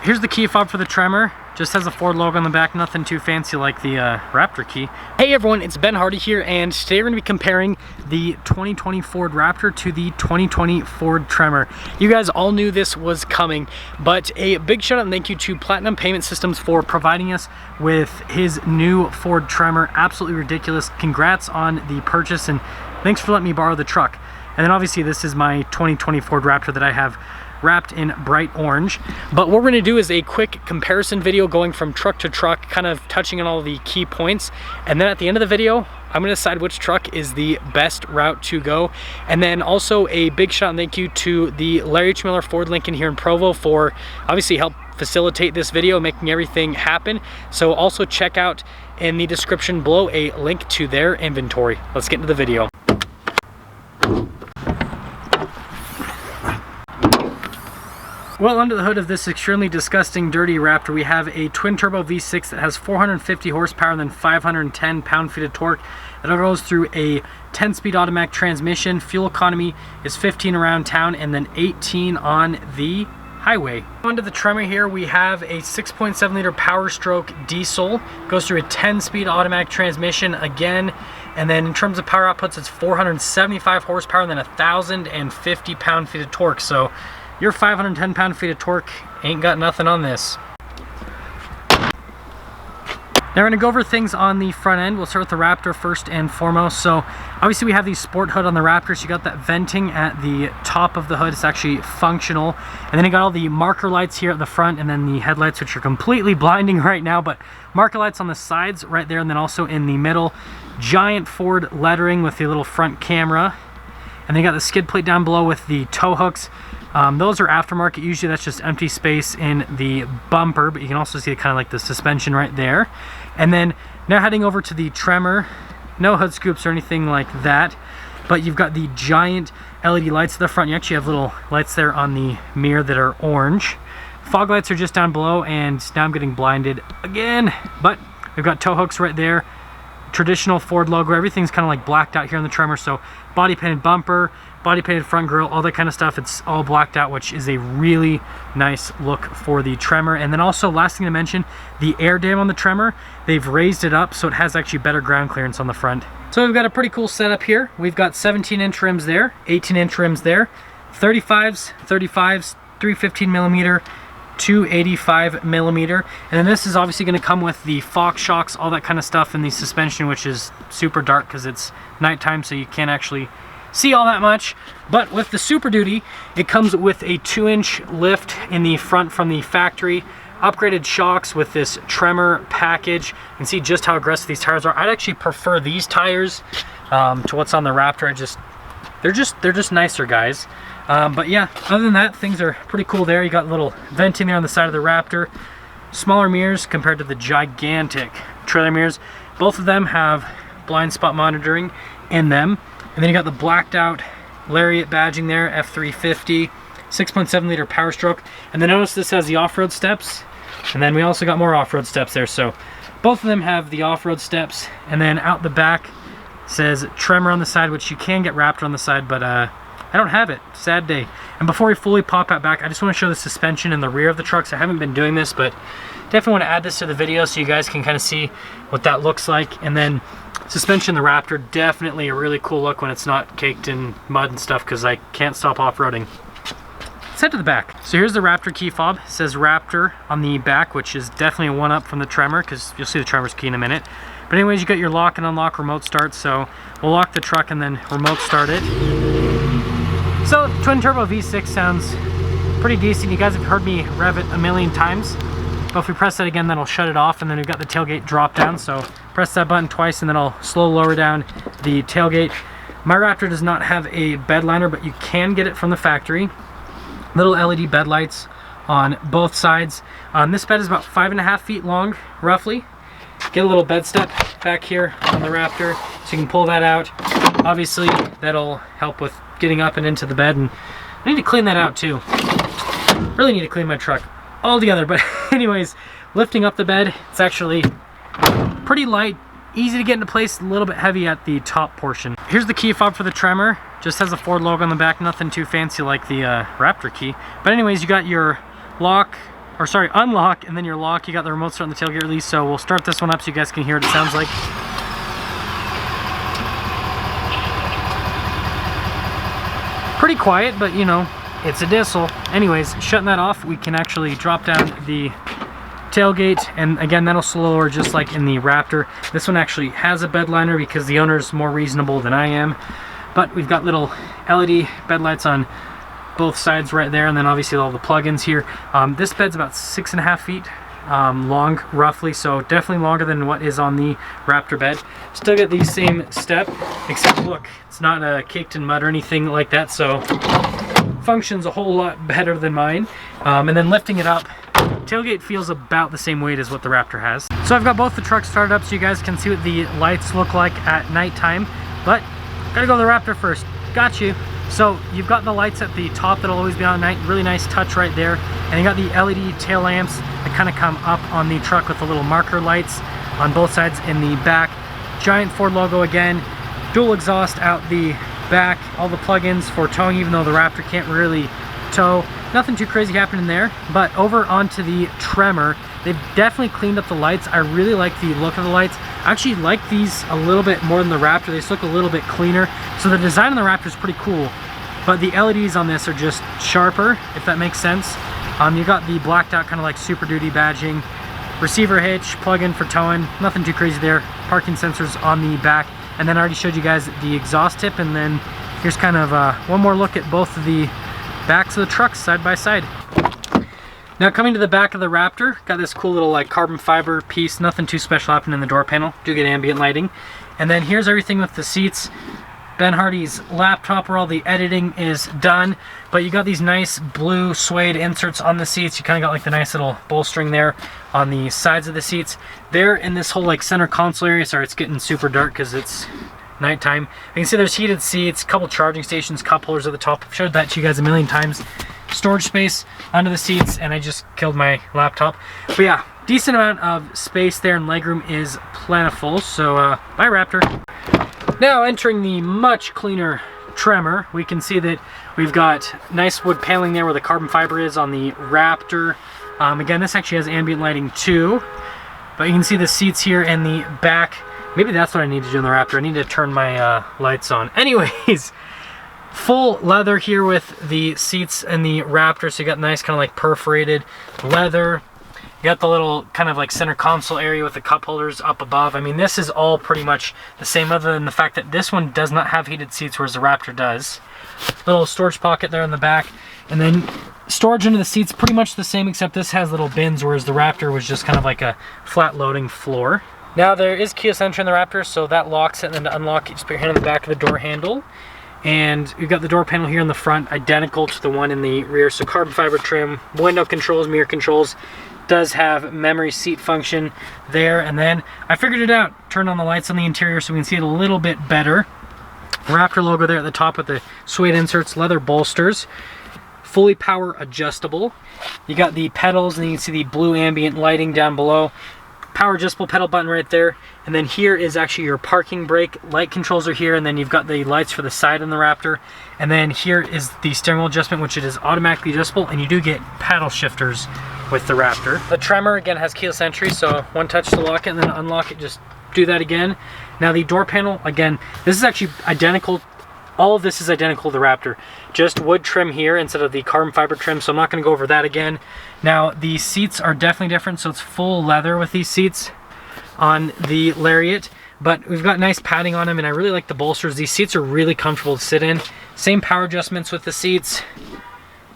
Here's the key fob for the Tremor. Just has a Ford logo on the back, nothing too fancy like the Raptor key. Hey everyone, it's Ben Hardy here, and today we're going to be comparing the 2020 Ford Raptor to the 2020 Ford Tremor. You guys all knew this was coming, but a big shout out and thank you to Platinum Payment Systems for providing us with his new Ford Tremor. Absolutely ridiculous. Congrats on the purchase, and thanks for letting me borrow the truck. And then obviously this is my 2020 Ford Raptor that I have wrapped in bright orange. But what we're going to do is a quick comparison video going from truck to truck, kind of touching on all the key points, and then at the end of the video I'm going to decide which truck is the best route to go. And then also a big shout and thank you to the Larry H. Miller Ford Lincoln here in Provo for obviously help facilitate this video, making everything happen. So also check out in the description below a link to their inventory. Let's get into the video. Well, under the hood of this extremely disgusting, dirty Raptor, we have a twin-turbo V6 that has 450 horsepower and then 510 pound-feet of torque. It goes through a 10-speed automatic transmission. Fuel economy is 15 around town and then 18 on the highway. Onto the Tremor here, we have a 6.7 liter Power Stroke diesel. Goes through a 10-speed automatic transmission again. And then in terms of power outputs, it's 475 horsepower and then 1,050 pound-feet of torque. So your 510 pound-feet of torque ain't got nothing on this. Now we're going to go over things on the front end. We'll start with the Raptor first and foremost. So obviously we have the sport hood on the Raptor, so you got that venting at the top of the hood. It's actually functional. And then you got all the marker lights here at the front, and then the headlights, which are completely blinding right now, but marker lights on the sides right there, and then also in the middle. Giant Ford lettering with the little front camera. And then you got the skid plate down below with the tow hooks. Those are aftermarket. Usually that's just empty space in the bumper, but you can also see kind of like the suspension right there. And then now heading over to the Tremor, no hood scoops or anything like that, but you've got the giant LED lights at the front. You actually have little lights there on the mirror that are orange. Fog lights are just down below, and now I'm getting blinded again, but we've got tow hooks right there. Traditional Ford logo. Everything's kind of like blacked out here on the Tremor, so body painted bumper, body painted front grille, all that kind of stuff, it's all blacked out, which is a really nice look for the Tremor. And then also, last thing to mention, the air dam on the Tremor, they've raised it up so it has actually better ground clearance on the front. So we've got a pretty cool setup here. We've got 17-inch rims there, 18-inch rims there, 35s, 315 millimeter, 285 millimeter, and then this is obviously going to come with the Fox shocks, all that kind of stuff, and the suspension, which is super dark because it's nighttime, so you can't actually see all that much. But with the Super Duty, it comes with a 2-inch lift in the front from the factory, upgraded shocks with this Tremor package. You can see just how aggressive these tires are. I'd actually prefer these tires to what's on the Raptor. They're just nicer, guys. But yeah, other than that, things are pretty cool there. You got a little venting there on the side of the Raptor. Smaller mirrors compared to the gigantic trailer mirrors. Both of them have blind spot monitoring in them. And then you got the blacked out Lariat badging there, F350, 6.7 liter Power Stroke. And then notice this has the off-road steps. And then we also got more off-road steps there. So both of them have the off-road steps. And then out the back says Tremor on the side, which you can get Raptor on the side, but I don't have it. Sad day. And before we fully pop that back, I just want to show the suspension in the rear of the trucks. I haven't been doing this, but definitely want to add this to the video so you guys can kind of see what that looks like. And then suspension in the Raptor, definitely a really cool look when it's not caked in mud and stuff, because I can't stop off-roading. Let's head to the back. So here's the Raptor key fob. It says Raptor on the back, which is definitely a one-up from the Tremor, because you'll see the Tremor's key in a minute. But anyways, you got your lock and unlock remote start, so we'll lock the truck and then remote start it. So twin turbo V6 sounds pretty decent. You guys have heard me rev it a million times, but if we press that again, that'll shut it off. And then we've got the tailgate drop down, so press that button twice and then I'll slow lower down the tailgate. My Raptor does not have a bed liner, but you can get it from the factory. Little LED bed lights on both sides. This bed is about 5.5 feet long, roughly. Get a little bed step back here on the Raptor, so you can pull that out. Obviously, that'll help with getting up and into the bed, and I need to clean that out too. Really need to clean my truck altogether, but anyways, lifting up the bed, it's actually pretty light, easy to get into place, a little bit heavy at the top portion. Here's the key fob for the Tremor. Just has a Ford logo on the back, nothing too fancy like the Raptor key. But anyways, you got your lock, or sorry, unlock, and then your lock. You got the remote start on the tailgate release, so we'll start this one up so you guys can hear what it sounds like. Pretty quiet, but you know, it's a diesel. Anyways, shutting that off, we can actually drop down the tailgate, and again, that'll slower just like in the Raptor. This one actually has a bed liner because the owner's more reasonable than I am. But we've got little LED bed lights on both sides right there, and then obviously all the plugins here. This bed's about 6.5 feet long, roughly, so definitely longer than what is on the Raptor bed. Still get the same step, except look, it's not caked in mud or anything like that, so functions a whole lot better than mine. And then lifting it up, tailgate feels about the same weight as what the Raptor has. So I've got both the trucks started up so you guys can see what the lights look like at nighttime, but gotta go to the Raptor first. Got you. So you've got the lights at the top that'll always be on at night, really nice touch right there, and you got the LED tail lamps that kind of come up on the truck with the little marker lights on both sides in the back. Giant Ford logo again, dual exhaust out the back, all the plugins for towing, even though the Raptor can't really tow. Nothing too crazy happening there, but over onto the Tremor, they've definitely cleaned up the lights. I really like the look of the lights. I actually like these a little bit more than the Raptor. They just look a little bit cleaner. So the design of the Raptor is pretty cool, but the LEDs on this are just sharper, if that makes sense. You got the blacked out kind of like Super Duty badging, receiver hitch, plug-in for towing, nothing too crazy there. Parking sensors on the back, and then I already showed you guys the exhaust tip, and then here's kind of one more look at both of the backs of the trucks side by side. Now coming to the back of the Raptor, got this cool little like carbon fiber piece, nothing too special happening in the door panel, do get ambient lighting. And then here's everything with the seats. Ben Hardy's laptop where all the editing is done, but you got these nice blue suede inserts on the seats. You kind of got like the nice little bolstering there on the sides of the seats. There in this whole like center console area, sorry it's getting super dark because it's nighttime. You can see there's heated seats, couple charging stations, cup holders at the top. I've showed that to you guys a million times. Storage space under the seats, and I just killed my laptop. But yeah, decent amount of space there, and legroom is plentiful. So bye Raptor. Now entering the much cleaner Tremor, we can see that we've got nice wood paneling there where the carbon fiber is on the Raptor. Again, this actually has ambient lighting too, but you can see the seats here in the back. Maybe that's what I need to do in the Raptor. I need to turn my lights on. Anyways, full leather here with the seats in the Raptor, so you got nice kind of like perforated leather. You got the little kind of like center console area with the cup holders up above. I mean, this is all pretty much the same other than the fact that this one does not have heated seats, whereas the Raptor does. Little storage pocket there in the back. And then storage under the seats, pretty much the same, except this has little bins, whereas the Raptor was just kind of like a flat loading floor. Now there is keyless entry in the Raptor, so that locks it, and then to unlock it, just put your hand on the back of the door handle. And we've got the door panel here in the front, identical to the one in the rear. So carbon fiber trim, window controls, mirror controls. Does have memory seat function there. And then I figured it out. Turned on the lights on the interior so we can see it a little bit better. Raptor logo there at the top with the suede inserts, leather bolsters. Fully power adjustable. You got the pedals, and you can see the blue ambient lighting down below. Power adjustable pedal button right there, and then here is actually your parking brake. Light controls are here, and then you've got the lights for the side in the Raptor, and then here is the steering wheel adjustment, which it is automatically adjustable, and you do get paddle shifters with the Raptor. The Tremor again has keyless entry, so one touch to lock it and then unlock it, just do that again. Now the door panel, again, this is actually identical. All of this is identical to the Raptor, just wood trim here instead of the carbon fiber trim, so I'm not going to go over that again. Now the seats are definitely different, so it's full leather with these seats on the Lariat, but we've got nice padding on them, and I really like the bolsters. These seats are really comfortable to sit in. Same power adjustments with the seats,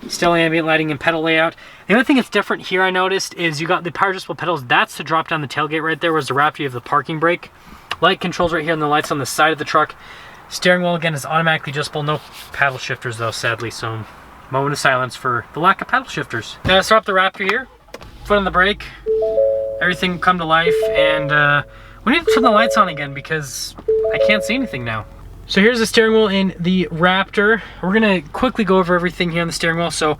still ambient lighting and pedal layout. The only thing that's different here I noticed is you got the power adjustable pedals. That's to drop down the tailgate right there, whereas the Raptor you have the parking brake. Light controls right here, and the lights on the side of the truck. Steering wheel again is automatically adjustable. No paddle shifters though, sadly, so moment of silence for the lack of paddle shifters. Now let's start up the Raptor here. Foot on the brake. Everything come to life, and we need to turn the lights on again because I can't see anything now. So here's the steering wheel in the Raptor. We're gonna quickly go over everything here on the steering wheel. So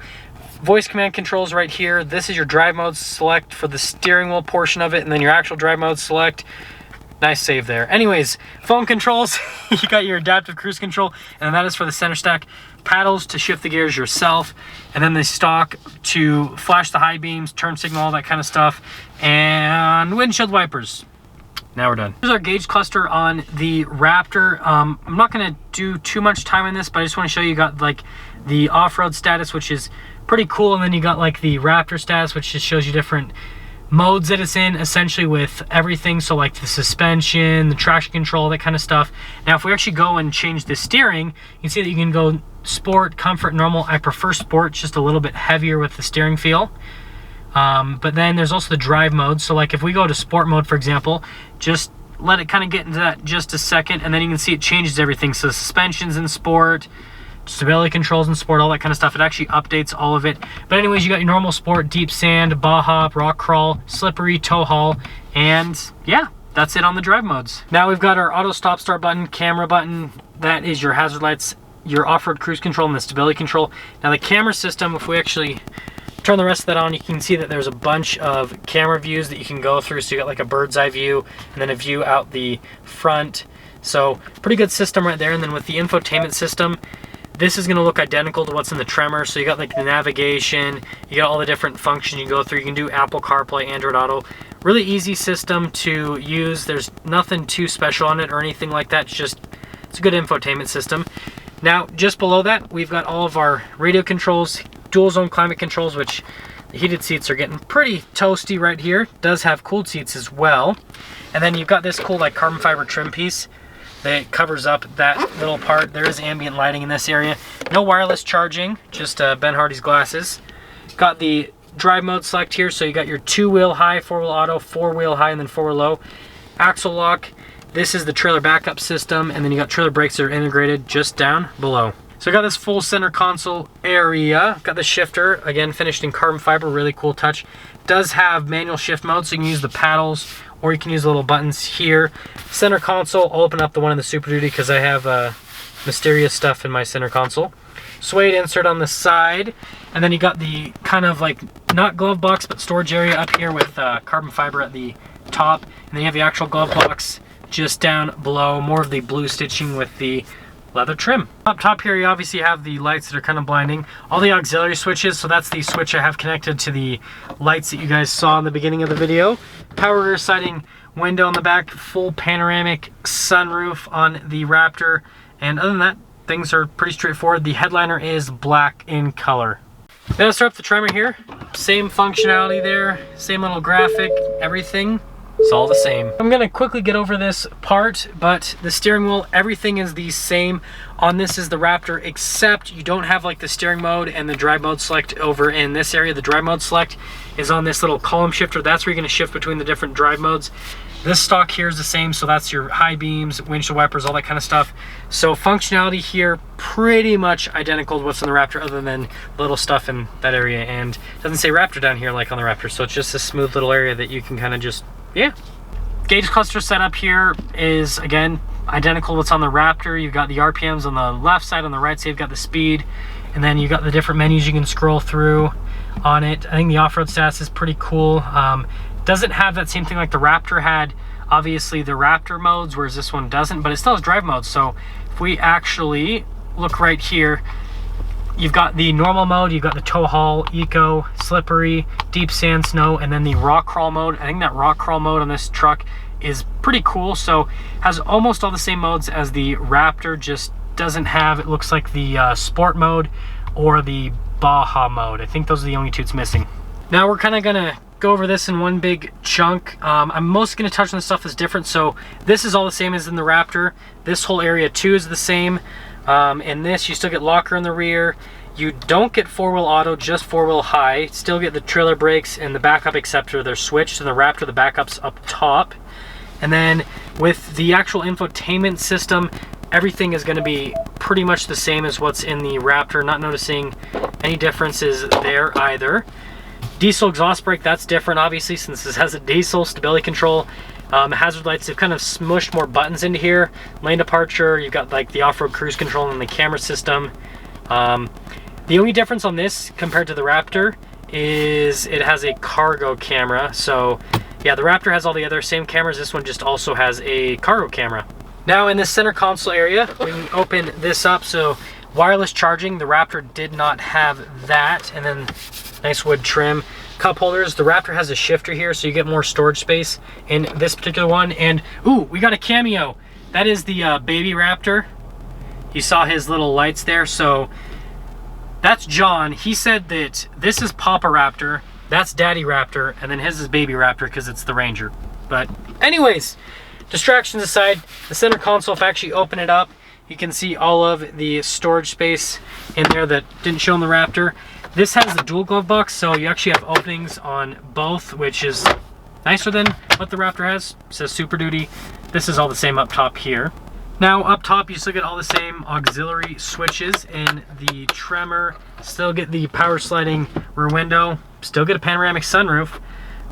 voice command controls right here. This is your drive mode select for the steering wheel portion of it, and then your actual drive mode select. Nice save there. Anyways, phone controls, you got your adaptive cruise control, and that is for the center stack. Paddles to shift the gears yourself, and then the stalk to flash the high beams, turn signal, all that kind of stuff, and windshield wipers. Now we're done. Here's our gauge cluster on the Raptor. I'm not gonna do too much time on this, but I just wanna show you got like the off-road status, which is pretty cool, and then you got like the Raptor status, which just shows you different modes that it's in, essentially with everything. So like the suspension, the traction control, that kind of stuff. Now if we actually go and change the steering, you can see that you can go sport, comfort, normal. I prefer sport, just a little bit heavier with the steering feel. But then there's also the drive mode. So like if we go to sport mode, for example, just let it kind of get into that just a second, and then you can see it changes everything. So the suspension's in sport, stability controls in sport, all that kind of stuff. It actually updates all of it. But anyways, you got your normal sport, deep sand, bah hop, rock crawl, slippery, tow haul, and yeah, that's it on the drive modes. Now we've got our auto stop start button, camera button, that is your hazard lights, your off-road cruise control, and the stability control. Now the camera system, if we actually turn the rest of that on, you can see that there's a bunch of camera views that you can go through. So you got like a bird's eye view, and then a view out the front. So pretty good system right there. And then with the infotainment system, this is going to look identical to what's in the Tremor. So you got like the navigation, you got all the different functions you can go through. You can do Apple CarPlay, Android Auto. Really easy system to use. There's nothing too special on it or anything like that. It's a good infotainment system. Now, just below that, we've got all of our radio controls, dual zone climate controls, which the heated seats are getting pretty toasty right here. Does have cooled seats as well. And then you've got this cool like carbon fiber trim piece that covers up that little part. There is ambient lighting in this area. No wireless charging, just Ben Hardy's glasses. Got the drive mode select here, so you got your 2-wheel high, 4-wheel auto, 4-wheel high, and then 4-wheel low. Axle lock. This is the trailer backup system, and then you got trailer brakes that are integrated just down below. So I got this full center console area. Got the shifter, again finished in carbon fiber, really cool touch. Does have manual shift mode, so you can use the paddles or you can use the little buttons here. Center console, I'll open up the one in the Super Duty because I have mysterious stuff in my center console. Suede insert on the side, and then you got the kind of like, not glove box, but storage area up here with carbon fiber at the top. And then you have the actual glove box just down below, more of the blue stitching with the leather trim. Up top here, you obviously have the lights that are kind of blinding. All the auxiliary switches, so that's the switch I have connected to the lights that you guys saw in the beginning of the video. Power rear siding window in the back, full panoramic sunroof on the Raptor. And other than that, things are pretty straightforward. The headliner is black in color. Then I'll start up the Tremor here. Same functionality there, same little graphic, everything. It's all the same. I'm gonna quickly get over this part, but the steering wheel, everything is the same on this is the Raptor, except you don't have like the steering mode and the drive mode select over in this area. The drive mode select is on this little column shifter. That's where you're gonna shift between the different drive modes. This stock here is the same, so that's your high beams, windshield wipers, all that kind of stuff. So functionality here, pretty much identical to what's on the Raptor, other than little stuff in that area. And it doesn't say Raptor down here like on the Raptor, so it's just a smooth little area that you can kind of just, yeah. Gauge cluster setup here is, again, identical to what's on the Raptor. You've got the RPMs on the left side, on the right side you've got the speed, and then you've got the different menus you can scroll through on it. I think the off-road stats is pretty cool. Doesn't have that same thing like the Raptor had, obviously the Raptor modes, whereas this one doesn't, but it still has drive modes. So if we actually look right here, you've got the normal mode, you've got the tow haul, eco, slippery, deep sand, snow, and then the rock crawl mode. I think that rock crawl mode on this truck is pretty cool. So has almost all the same modes as the Raptor, just doesn't have, it looks like the sport mode or the Baja mode. I think those are the only two it's missing. Now we're kind of gonna go over this in one big chunk. I'm mostly going to touch on the stuff that's different. So this is all the same as in the Raptor. This whole area too is the same. In this, you still get locker in the rear. You don't get 4-wheel auto, just 4-wheel high. Still get the trailer brakes and the backup acceptor. They're switched. In the Raptor, the backup's up top. And then with the actual infotainment system, everything is going to be pretty much the same as what's in the Raptor. Not noticing any differences there either. Diesel exhaust brake, that's different obviously since this has a diesel. Stability control, hazard lights, they've kind of smushed more buttons into here. Lane departure, you've got like the off-road cruise control and the camera system. The only difference on this compared to the Raptor is it has a cargo camera. So Yeah, the Raptor has all the other same cameras. This one just also has a cargo camera. Now in the center console area, we can open this up. So wireless charging, the Raptor did not have that. And then nice wood trim. Cup holders, the Raptor has a shifter here, so you get more storage space in this particular one. And ooh, we got a cameo. That is the baby Raptor. You saw his little lights there. So that's John. He said that this is Papa Raptor, that's Daddy Raptor, and then his is Baby Raptor because it's the Ranger. But anyways, distractions aside, the center console, if I actually open it up, you can see all of the storage space in there that didn't show in the Raptor. This has the dual glove box, so you actually have openings on both, which is nicer than what the Raptor has. It says Super Duty. This is all the same up top here. Now up top, you still get all the same auxiliary switches in the Tremor. Still get the power sliding rear window. Still get a panoramic sunroof.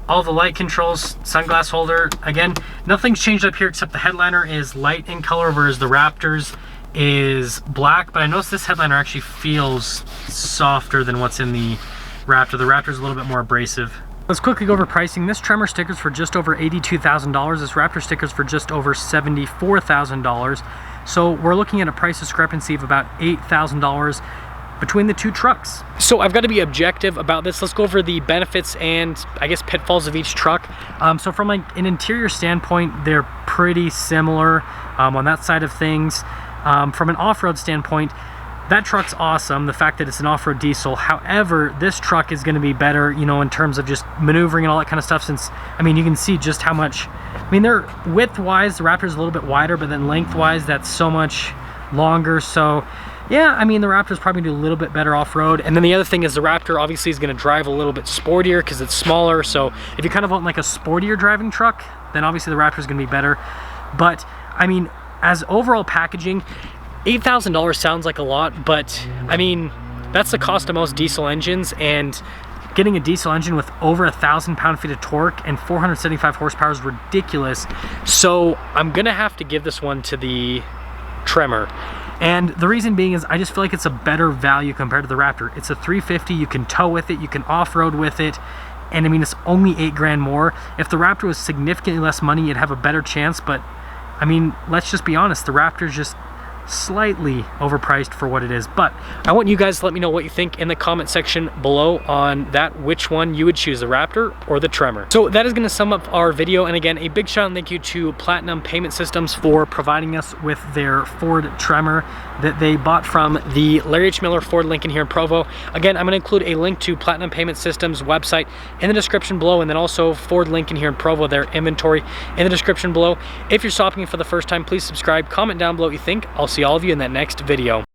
All the light controls, sunglass holder. Again, nothing's changed up here except the headliner is light in color, whereas the Raptor's is black. But I noticed this headliner actually feels softer than what's in the Raptor. The Raptor's a little bit more abrasive. Let's quickly go over pricing. This Tremor sticker's for just over $82,000. This Raptor sticker's for just over $74,000. So we're looking at a price discrepancy of about $8,000 between the two trucks. So I've got to be objective about this. Let's go over the benefits and I guess pitfalls of each truck. So from like an interior standpoint, they're pretty similar on that side of things. From an off-road standpoint, that truck's awesome, the fact that it's an off-road diesel. However, this truck is going to be better, you know, in terms of just maneuvering and all that kind of stuff, since, I mean, you can see just how much, I mean, they're width-wise, the Raptor's a little bit wider, but then length-wise, that's so much longer. So yeah, I mean, the Raptor's probably gonna do a little bit better off-road. And then the other thing is the Raptor obviously is gonna drive a little bit sportier because it's smaller. So if you kind of want like a sportier driving truck, then obviously the Raptor's gonna be better. But I mean, as overall packaging, $8,000 sounds like a lot, but I mean, that's the cost of most diesel engines, and getting a diesel engine with over 1,000 pound-feet of torque and 475 horsepower is ridiculous. So I'm gonna have to give this one to the Tremor. And the reason being is I just feel like it's a better value compared to the Raptor. It's a 350, you can tow with it, you can off-road with it, and I mean, it's only $8,000 more. If the Raptor was significantly less money, you'd have a better chance, but I mean, let's just be honest, the Raptor's just slightly overpriced for what it is. But I want you guys to let me know what you think in the comment section below on that, which one you would choose, the Raptor or the Tremor. So that is going to sum up our video, and again, a big shout out and thank you to Platinum Payment Systems for providing us with their Ford Tremor that they bought from the Larry H. Miller Ford Lincoln here in Provo. Again, I'm going to include a link to Platinum Payment Systems website in the description below, and then also Ford Lincoln here in Provo, their inventory in the description below. If you're shopping for the first time, please subscribe, comment down below what you think. I'll see all of you in that next video.